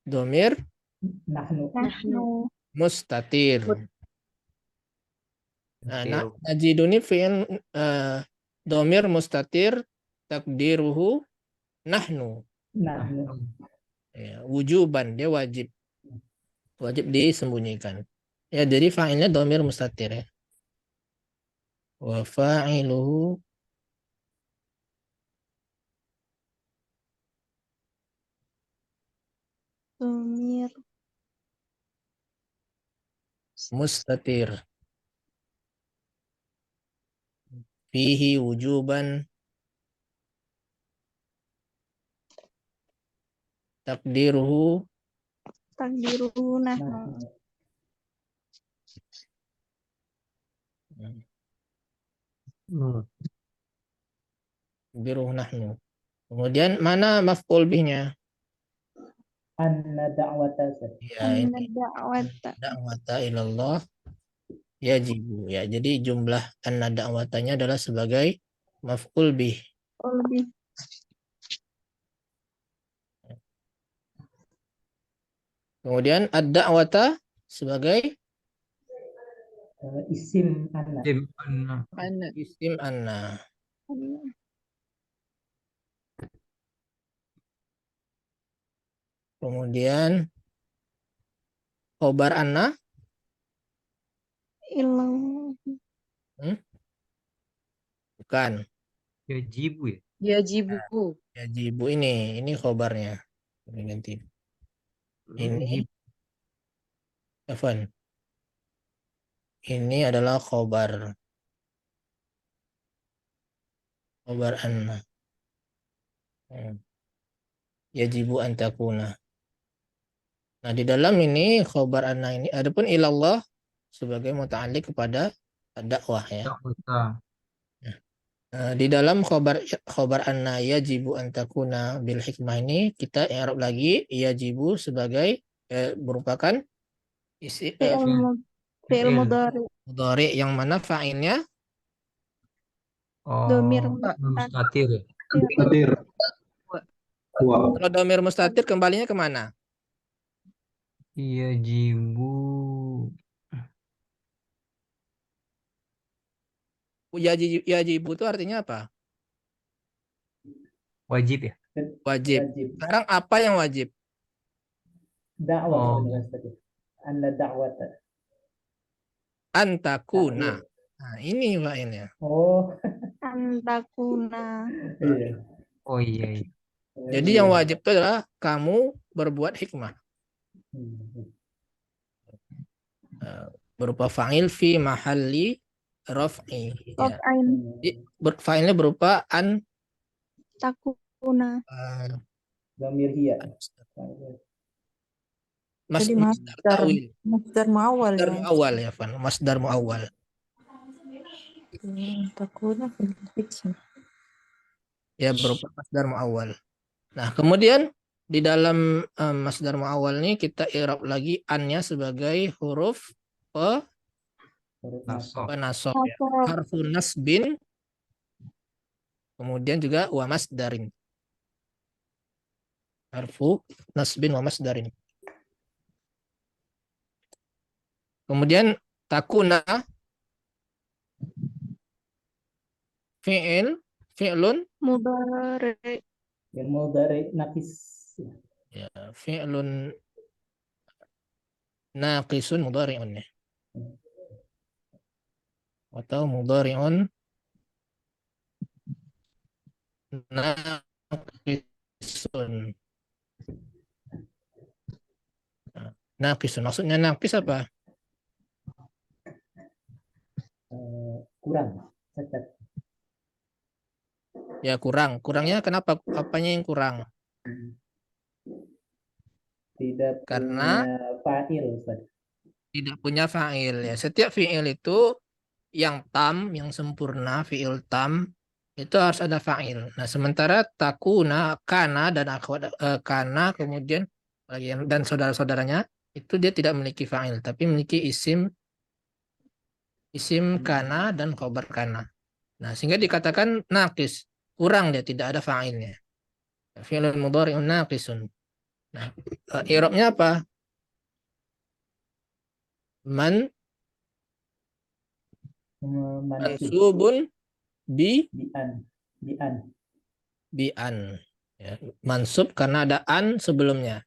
domir nahnu mustatir. Nah, najidu ini fi'il domir mustatir takdiruhu nahnu. Ya, wujuban, dia wajib disembunyikan. Ya, jadi fa'ilnya domir mustatir ya. Wa fa'iluhu Domir mustatir. Fihi wujuban takdiruhu takdiruhu nahnu. Nahnu. Biruh nahnu. Kemudian mana maf'ul bihnya? Anna da'wata. Ya, Anna ini da'wata. da'wata ilallah yajibu. Ya, jadi jumlah anna da'watanya adalah sebagai maf'ul bih. Lebih. Kemudian ad-da'wata sebagai Isim anna. Anna. isim anna. Kemudian khobar anna Ilallah. bukan. Yajibu ya. Yajibu. Yajibu ini khobarnya. Ini ganti. Ini Evan. Ini adalah khobar. Khobar anna. Yajibu an takuna. Nah, di dalam ini khobar anna ini adapun ilallah sebagai muta'alliq kepada dakwah ya. Di dalam khobar anna yajibu an takuna bil hikmah ini kita i'rab lagi yajibu sebagai merupakan Fi'il mudhari. mudhari yang mana fa'ilnya Domir mustatir ya. Mustatir. Wa. kalau domir mustatir kembalinya kemana? Yajibu. Yajibu itu artinya apa? Wajib ya. Wajib. Sekarang apa yang wajib? Dakwah sebenarnya tadi. Anna da'wata. Antakuna. Nah, ini fa'ilnya. Oh, Antakuna. iya. Oh iya. Jadi yang wajib itu adalah kamu berbuat hikmah. Berupa fa'il fi mahalli raf'i. Ya. Fa'ilnya berupa an takuna. Domir hiya. Jadi masdar muawwal ya. Masdar muawwal ya, Fan. Masdar muawwal. Takuna fil fi'l. Ya, berupa masdar muawwal. Nah, kemudian di dalam masdar muawwal ini kita i'rab lagi an-nya sebagai huruf penasab ya. Harfu nasbin kemudian juga wa masdarin. Harfu nasbin wa masdarin. Kemudian takuna fi'lun mudhari. Mudhari naqis. Ya, fi'lun naqisun mudhari'un ya. Atau mudhari'un naqisun. Naqisun maksudnya naqis apa? Kurang, cacat. Ya kurang. Kurangnya kenapa? Apanya yang kurang? Tidak Karena punya fa'il, Ustaz. tidak punya fa'il ya. Setiap fi'il itu yang tam, yang sempurna, fi'il tam itu harus ada fa'il. Nah, sementara takuna, kana dan akhwat kana kemudian dan saudara-saudaranya itu dia tidak memiliki fa'il, tapi memiliki isim kana dan khobar kana. Nah, sehingga dikatakan naqis, kurang dia tidak ada fa'ilnya. Fi'lun mudhari'un naqisun. Nah, i'rabnya apa? Mansubun bi'an. Ya, mansub karena ada an sebelumnya.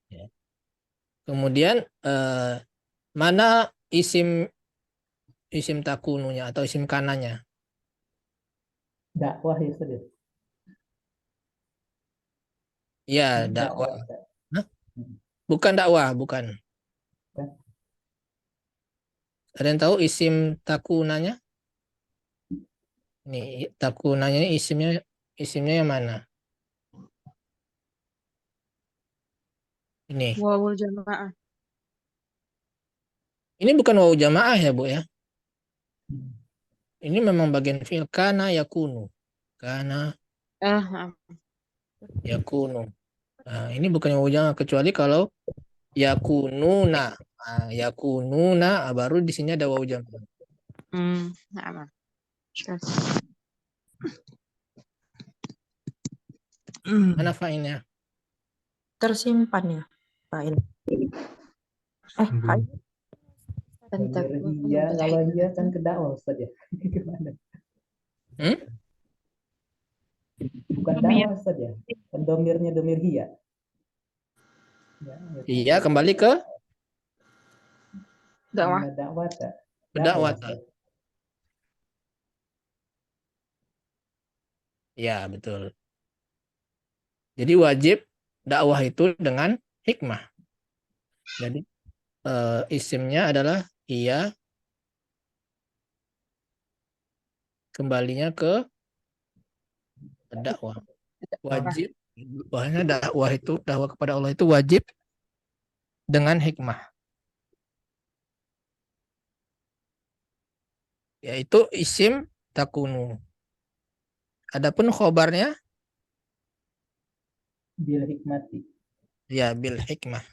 Ya. Kemudian mana isim takununya atau isim kananya? Dakwah ya, Ustaz. Ya, dakwah. Bukan dakwah, bukan. Ada yang tahu isim takunanya? Ini takunanya ini isimnya yang mana? Ini. Wawul jamaah. Ini bukan wawu jamaah ya, Bu ya. Ini memang bagian fi'il kana yakunu. Kana yakunu. Nah, ini bukan wawu jamaah kecuali kalau yakununa. Nah, yakununa baru di sini ada wawu jamaah. Na'am. Mana fa'ilnya? Tersimpan ya fa'il. Fa'il. Domir hiya, kalau hiya kan ke dakwah Ustaz ya. Gimana? Bukan dakwah Ustaz ya. Kan domirnya domir hiya. Ya, Iya, kembali ke Dakwah. dakwah tak? dakwah. Ya, betul. Jadi wajib dakwah itu dengan hikmah. Jadi isimnya adalah iya, kembalinya ke dakwah. Wajib, bahwasanya dakwah kepada Allah itu wajib dengan hikmah. Yaitu isim takunu. Adapun khobarnya bil hikmati. ya bil hikmah.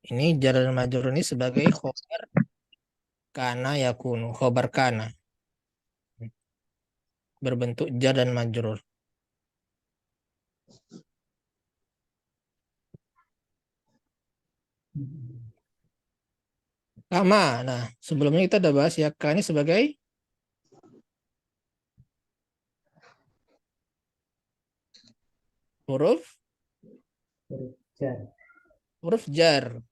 Ini jar dan majrur ini sebagai khobar kana yakunu, khobar kana. Berbentuk jar dan majrur. Kama. Nah, sebelumnya kita udah bahas ya ka ini sebagai huruf jar. Huruf jar.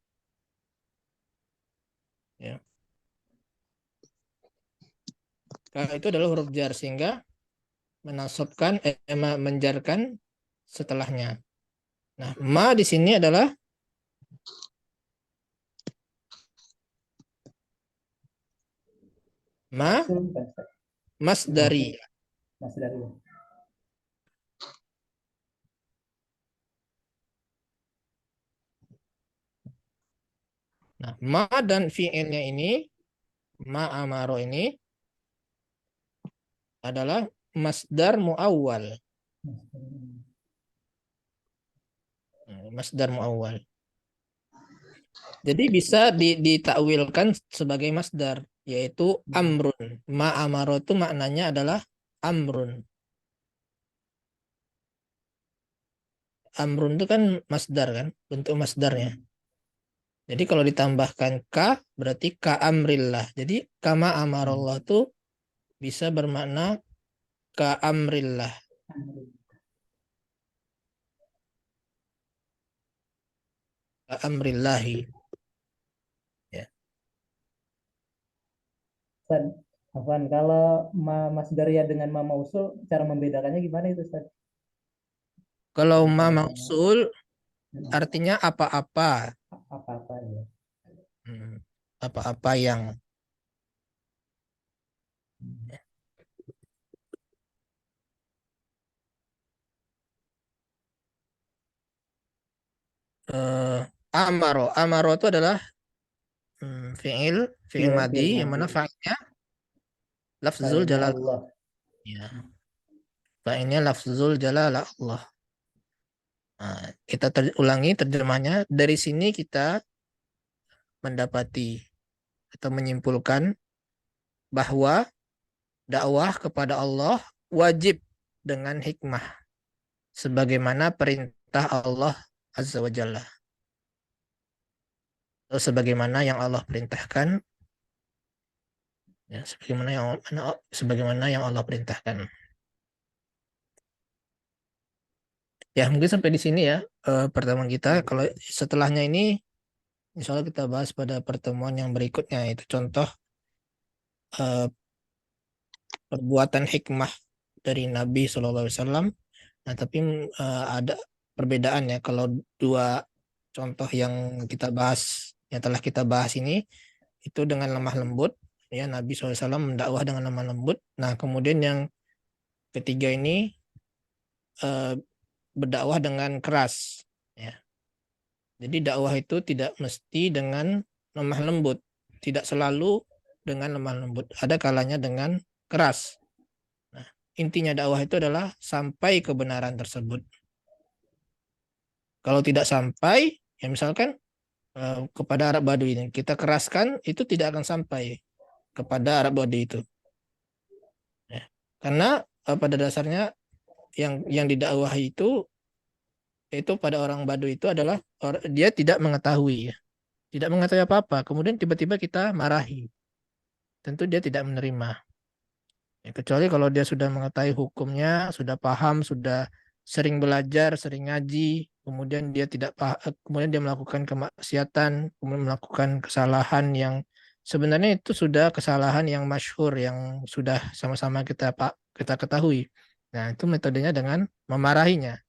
Ya. Ka itu adalah huruf jar sehingga menasabkan menjarkan setelahnya. Nah, ma di sini adalah masdari. Masdari. Nah, ma dan fi'ilnya ini, ma amaro ini adalah masdar muawwal. Masdar muawwal. Jadi bisa ditakwilkan sebagai masdar, yaitu amrun. Ma amaro itu maknanya adalah amrun. Amrun itu kan masdar kan, bentuk masdarnya. Jadi kalau ditambahkan ka berarti ka amrillah. Jadi kama amarallah itu bisa bermakna ka amrillah. Ka amrillahi. Ya. Afwan, kalau masdariyah dengan ma mausul, cara membedakannya gimana itu Ustaz? Kalau ma mausul artinya apa-apa. Apa-apa ya. Apa-apa yang. Amaro itu adalah fi'il madi yang mana fa'ilnya lafzul jalalah. Ya. Fa'ilnya lafzul jalalah Allah. Nah, kita ulangi terjemahnya. Dari sini kita mendapati atau menyimpulkan bahwa dakwah kepada Allah wajib dengan hikmah sebagaimana perintah Allah Azza wa Jalla. Atau sebagaimana yang Allah perintahkan, ya, sebagaimana yang Allah perintahkan. Ya, mungkin sampai di sini ya pertemuan kita. Kalau setelahnya ini insya Allah kita bahas pada pertemuan yang berikutnya, itu contoh perbuatan hikmah dari Nabi SAW. Nah, tapi ada perbedaan ya. Kalau dua contoh yang kita bahas, yang telah kita bahas ini, itu dengan lemah lembut. Ya, Nabi SAW mendakwah dengan lemah lembut. Nah, kemudian yang ketiga ini berdakwah dengan keras. Ya. Jadi dakwah itu tidak mesti dengan lemah lembut, tidak selalu dengan lemah lembut. Ada kalanya dengan keras. Nah, intinya dakwah itu adalah sampai kebenaran tersebut. Kalau tidak sampai, ya misalkan kepada Arab Baduy ini kita keraskan, itu tidak akan sampai kepada Arab Baduy itu. Ya. Karena pada dasarnya yang didakwahi itu pada orang Baduy itu adalah dia tidak mengetahui, ya. Tidak mengetahui apa-apa. Kemudian tiba-tiba kita marahi. Tentu dia tidak menerima. Ya, kecuali kalau dia sudah mengetahui hukumnya, sudah paham, sudah sering belajar, sering ngaji, kemudian dia kemudian dia melakukan kemaksiatan, kemudian melakukan kesalahan yang sebenarnya itu sudah kesalahan yang masyhur, yang sudah sama-sama kita ketahui. Nah, itu metodenya dengan memarahinya.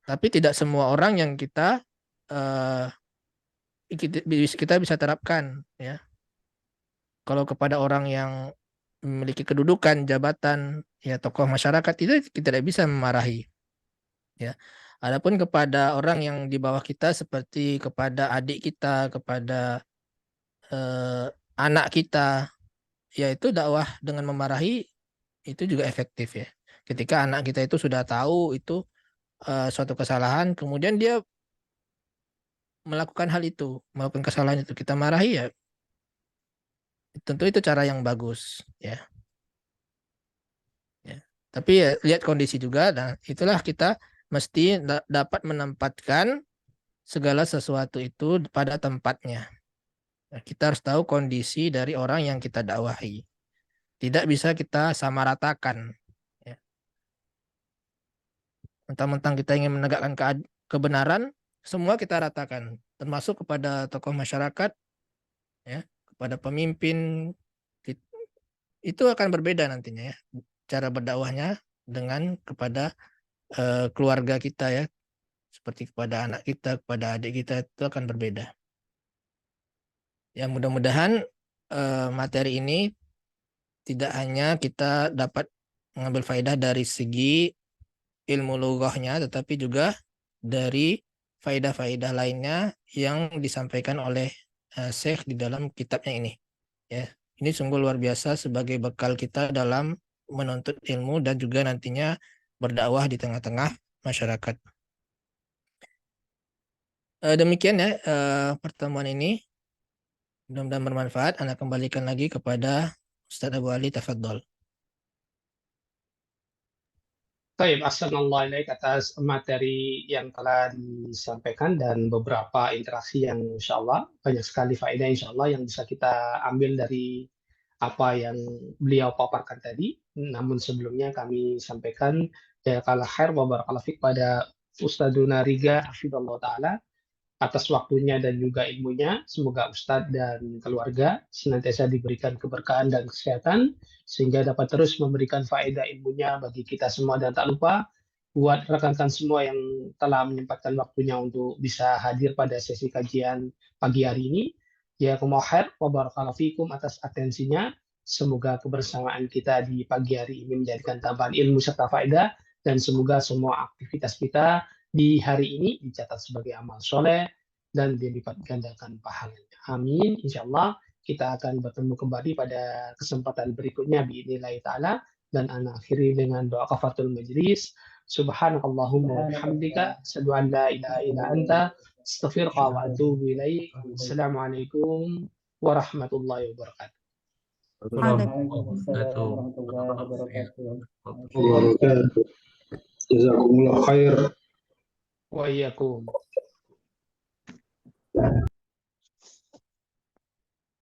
Tapi tidak semua orang yang kita bisa terapkan, ya. Kalau kepada orang yang memiliki kedudukan, jabatan, ya tokoh masyarakat, itu kita tidak bisa memarahi, ya. Adapun kepada orang yang di bawah kita seperti kepada adik kita, kepada anak kita, ya itu dakwah dengan memarahi itu juga efektif, ya. Ketika anak kita itu sudah tahu itu suatu kesalahan, kemudian dia melakukan hal itu, melakukan kesalahan itu, kita marahi, ya tentu itu cara yang bagus, ya. Tapi ya, lihat kondisi juga, dan itulah kita mesti dapat menempatkan segala sesuatu itu pada tempatnya. Nah, kita harus tahu kondisi dari orang yang kita dakwahi. Tidak bisa kita samaratakan, ya. Mentang-mentang kita ingin menegakkan kebenaran, semua kita ratakan, termasuk kepada tokoh masyarakat, ya, kepada pemimpin. Itu akan berbeda nantinya, ya, cara berdakwahnya dengan kepada keluarga kita, ya, seperti kepada anak kita, kepada adik kita, itu akan berbeda. Ya, mudah-mudahan materi ini tidak hanya kita dapat mengambil faedah dari segi ilmu lughahnya, tetapi juga dari faedah-faedah lainnya yang disampaikan oleh Syekh di dalam kitabnya ini, ya. Ini sungguh luar biasa sebagai bekal kita dalam menuntut ilmu dan juga nantinya berdakwah di tengah-tengah masyarakat. Demikian, ya, pertemuan ini. Mudah-mudahan bermanfaat. Anda kembalikan lagi kepada Ustaz Abu Ali, tafadhol. Baik, Assalamualaikum atas materi yang telah disampaikan dan beberapa interaksi yang insya Allah banyak sekali faedah insya Allah yang bisa kita ambil dari apa yang beliau paparkan tadi. Namun sebelumnya kami sampaikan jazakallahu khair wa barakallahu fiik pada Ustadzuna Riga hafizallahu taala atas waktunya dan juga ilmunya. Semoga Ustadz dan keluarga senantiasa diberikan keberkahan dan kesehatan sehingga dapat terus memberikan faedah ilmunya bagi kita semua. Dan tak lupa buat rekan-rekan semua yang telah menyempatkan waktunya untuk bisa hadir pada sesi kajian pagi hari ini. Jazakumullahu khair wa barakallahu fikum atas atensinya. Semoga kebersamaan kita di pagi hari ini menjadikan tambahan ilmu serta faedah, dan semoga semua aktivitas kita di hari ini dicatat sebagai amal soleh dan dilipat gandakan pahalanya. Amin. Insya Allah kita akan bertemu kembali pada kesempatan berikutnya biidznillah ta'ala, dan ana akhiri dengan doa kafaratul majlis. Subhanakallahumma wa bihamdika asyhadu an la ilaha illa anta astaghfiruka wa atubu ilaik. Assalamualaikum warahmatullahi wabarakatuh. Waalaikumsalam warahmatullahi Wabarakatuh. Jazakumullah khair. Wa iyyakum.